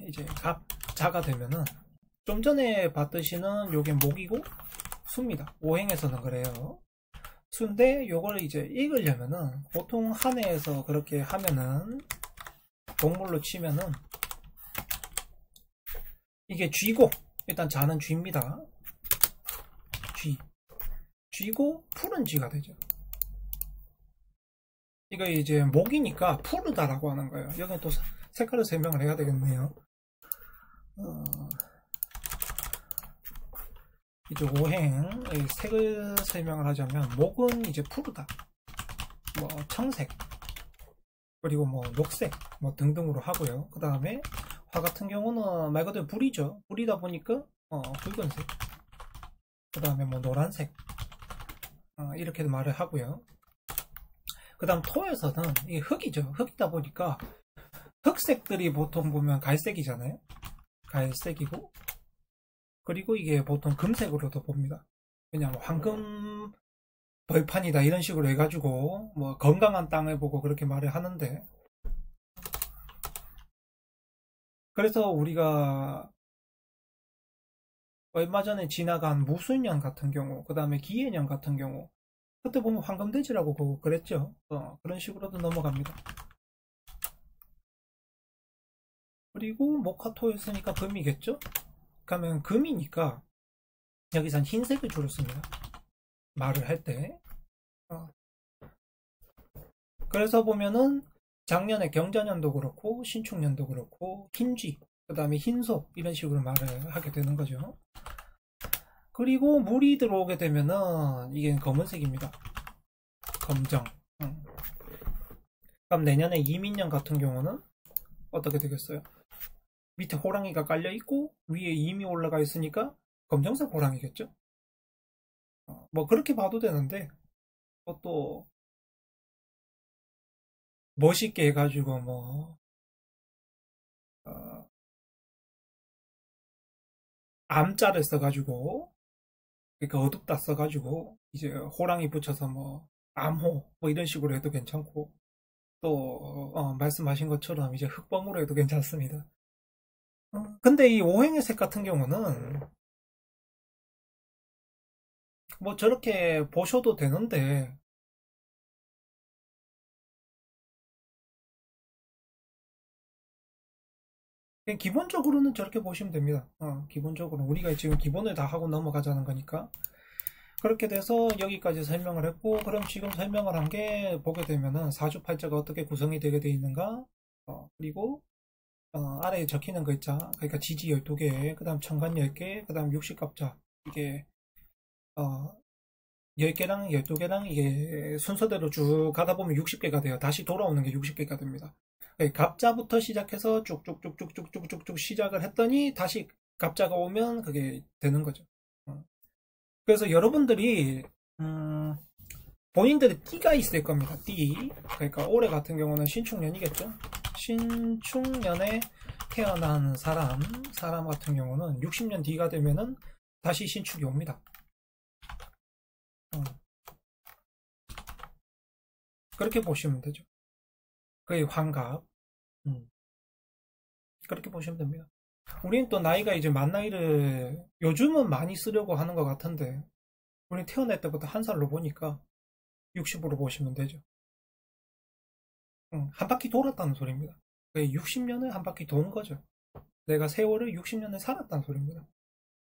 이제 갑자가 되면은 좀 전에 봤듯이는 요게 목이고 수입니다. 오행에서는 그래요. 수인데 요걸 이제 읽으려면은 보통 한 해에서 그렇게 하면은 동물로 치면은 이게 쥐고 일단 자는 쥐입니다. 쥐고 푸른 쥐가 되죠. 이거 이제 목이니까 푸르다라고 하는 거예요. 여기 또 색깔을 설명을 해야 되겠네요. 이제 오행 색을 설명을 하자면 목은 이제 푸르다, 뭐 청색, 그리고 뭐 녹색 뭐 등등으로 하고요. 그 다음에 화 같은 경우는 말 그대로 불이죠. 불이다 보니까 붉은색, 그 다음에 뭐 노란색, 이렇게 말을 하고요. 그 다음 토에서는 이 흙이죠. 흙이다 보니까 흑색들이 보통 보면 갈색이잖아요. 갈색이고, 그리고 이게 보통 금색으로도 봅니다. 왜냐하면 황금 벌판이다 이런 식으로 해가지고 뭐 건강한 땅을 보고 그렇게 말을 하는데, 그래서 우리가 얼마 전에 지나간 무술년 같은 경우, 그 다음에 기해년 같은 경우, 그때 보면 황금돼지라고 그랬죠. 그런 식으로도 넘어갑니다. 그리고 목화토였으니까 금이겠죠? 그러면 금이니까 여기선 흰색을 주로 씁니다. 말을 할 때. 그래서 보면은 작년에 경자년도 그렇고 신축년도 그렇고 흰쥐, 그 다음에 흰소 이런 식으로 말을 하게 되는 거죠. 그리고 물이 들어오게 되면은 이게 검은색입니다. 검정. 그럼 내년에 이민년 같은 경우는 어떻게 되겠어요? 밑에 호랑이가 깔려 있고 위에 임이 올라가 있으니까 검정색 호랑이겠죠? 뭐 그렇게 봐도 되는데 또 멋있게 해가지고 뭐 암자를 써가지고, 그러니까 어둡다 써가지고 이제 호랑이 붙여서 뭐 암호 뭐 이런 식으로 해도 괜찮고, 또 말씀하신 것처럼 이제 흑범으로 해도 괜찮습니다. 근데 이 오행의 색 같은 경우는 뭐 저렇게 보셔도 되는데, 그냥 기본적으로는 저렇게 보시면 됩니다. 기본적으로 우리가 지금 기본을 다 하고 넘어가자는 거니까. 그렇게 돼서 여기까지 설명을 했고, 그럼 지금 설명을 한 게 보게 되면은 사주팔자가 어떻게 구성이 되게 돼 있는가, 그리고 아래에 적히는 거 있죠. 그러니까 지지 12개, 그 다음 천간 10개, 그 다음 육식갑자, 이게 10개랑 12개랑 이게 순서대로 쭉 가다 보면 60개가 돼요. 다시 돌아오는 게 60개가 됩니다. 갑자부터 시작해서 쭉쭉쭉쭉쭉쭉쭉 시작을 했더니 다시 갑자가 오면 그게 되는 거죠. 그래서 여러분들이 본인들의 띠가 있을 겁니다. 띠. 그러니까 올해 같은 경우는 신축년이겠죠. 신축년에 태어난 사람 같은 경우는 60년 뒤가 되면은 다시 신축이 옵니다. 그렇게 보시면 되죠. 그게 환갑. 그렇게 보시면 됩니다. 우리는 또 나이가 이제 만 나이를 요즘은 많이 쓰려고 하는 것 같은데, 우리 태어날 때부터 한 살로 보니까 60으로 보시면 되죠. 한 바퀴 돌았다는 소리입니다. 60년을 한 바퀴 도는 거죠. 내가 세월을 60년을 살았다는 소리입니다.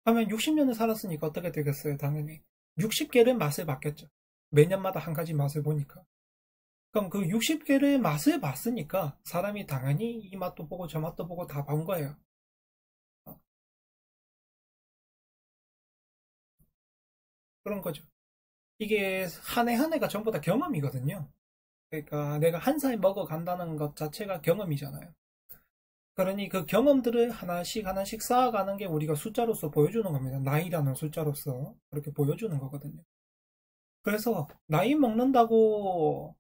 그러면 60년을 살았으니까 어떻게 되겠어요? 당연히 60개를 맛을 봤겠죠. 매년마다 한 가지 맛을 보니까. 그럼 그 60개를 맛을 봤으니까 사람이 당연히 이 맛도 보고 저 맛도 보고 다 본 거예요. 그런 거죠. 이게 한 해 한 해가 전부 다 경험이거든요. 그러니까 내가 한 살 먹어 간다는 것 자체가 경험이잖아요. 그러니 그 경험들을 하나씩 하나씩 쌓아가는 게 우리가 숫자로서 보여주는 겁니다. 나이라는 숫자로서 그렇게 보여주는 거거든요. 그래서 나이 먹는다고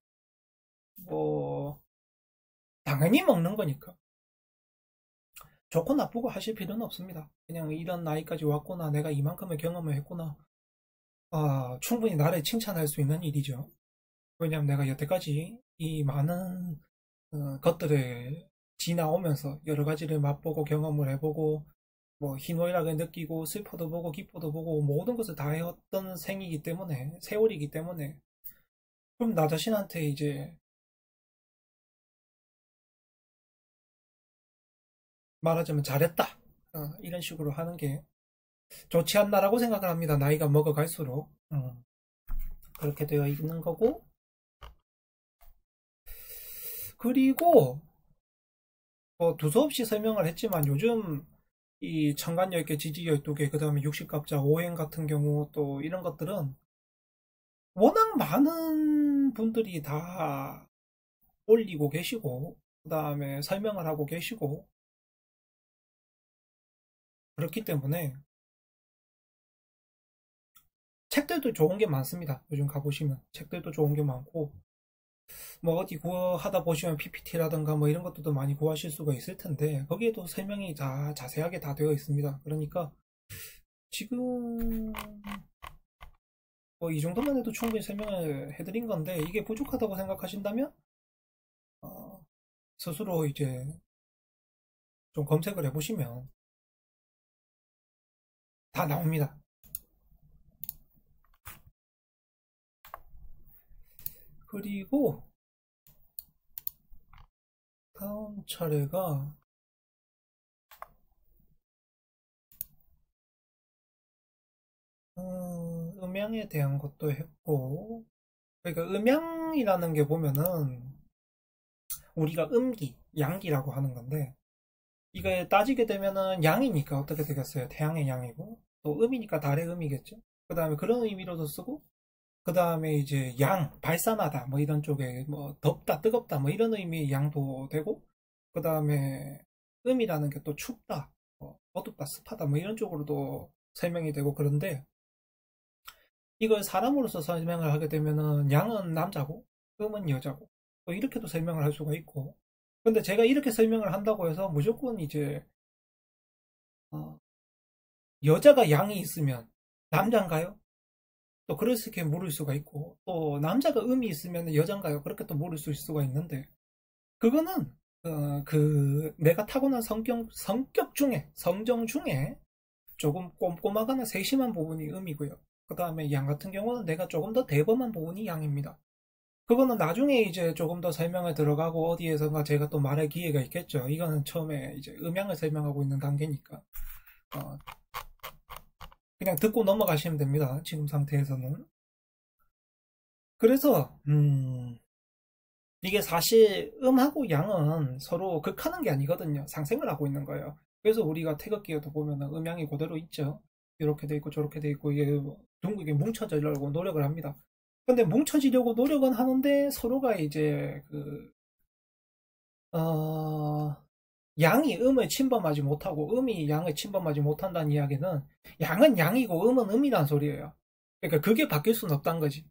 뭐 당연히 먹는 거니까 좋고 나쁘고 하실 필요는 없습니다. 그냥 이런 나이까지 왔구나, 내가 이만큼의 경험을 했구나, 충분히 나를 칭찬할 수 있는 일이죠. 왜냐하면 내가 여태까지 이 많은 것들을 지나오면서 여러 가지를 맛보고 경험을 해보고 뭐 희노애락을 느끼고 슬퍼도 보고 기뻐도 보고 모든 것을 다 해왔던 생이기 때문에 세월이기 때문에 그럼 나 자신한테 이제 말하자면 잘했다 이런 식으로 하는 게 좋지 않나라고 생각을 합니다. 나이가 먹어갈수록 그렇게 되어 있는 거고 그리고 두서없이 설명을 했지만 요즘 이 천간 10개, 지지 12개, 그 다음에 60갑자, 오행 같은 경우 또 이런 것들은 워낙 많은 분들이 다 올리고 계시고 그 다음에 설명을 하고 계시고 그렇기 때문에 책들도 좋은 게 많습니다. 요즘 가보시면 책들도 좋은 게 많고 뭐 어디 구하다 보시면 PPT라든가 뭐 이런 것들도 많이 구하실 수가 있을 텐데 거기에도 설명이 다 자세하게 다 되어 있습니다. 그러니까 지금 뭐 이 정도만 해도 충분히 설명을 해드린 건데 이게 부족하다고 생각하신다면 스스로 이제 좀 검색을 해보시면 다 나옵니다. 그리고 다음 차례가 음양에 대한 것도 했고 그러니까 음양이라는 게 보면은 우리가 음기, 양기라고 하는 건데 이게 따지게 되면은 양이니까 어떻게 되겠어요? 태양의 양이고 또 음이니까 달의 음이겠죠. 그 다음에 그런 의미로도 쓰고 그 다음에 이제 양, 발산하다 뭐 이런 쪽에 뭐 덥다, 뜨겁다 뭐 이런 의미의 양도 되고 그 다음에 음이라는 게 또 춥다, 어둡다, 습하다 뭐 이런 쪽으로도 설명이 되고 그런데 이걸 사람으로서 설명을 하게 되면은 양은 남자고 음은 여자고 또 이렇게도 설명을 할 수가 있고 근데 제가 이렇게 설명을 한다고 해서 무조건 이제 여자가 양이 있으면 남자인가요? 또 그렇게 물을 수가 있고 또 남자가 음이 있으면 여잔가요? 그렇게 또 물을 수가 있는데 그거는 그 내가 타고난 성격 중에 성정 중에 조금 꼼꼼하거나 세심한 부분이 음이고요. 그 다음에 양 같은 경우는 내가 조금 더 대범한 부분이 양입니다. 그거는 나중에 이제 조금 더 설명을 들어가고 어디에선가 제가 또 말할 기회가 있겠죠. 이거는 처음에 이제 음양을 설명하고 있는 단계니까 그냥 듣고 넘어가시면 됩니다. 지금 상태에서는. 그래서 이게 사실 음하고 양은 서로 극하는 게 아니거든요. 상생을 하고 있는 거예요. 그래서 우리가 태극기에도 보면은 음양이 그대로 있죠. 이렇게 돼 있고 저렇게 돼 있고 이게 둥글게 뭉쳐지려고 노력을 합니다. 근데 뭉쳐지려고 노력은 하는데 서로가 이제 양이 음을 침범하지 못하고 음이 양을 침범하지 못한다는 이야기는 양은 양이고 음은 음이란 소리예요. 그러니까 그게 바뀔 수는 없다는 거지.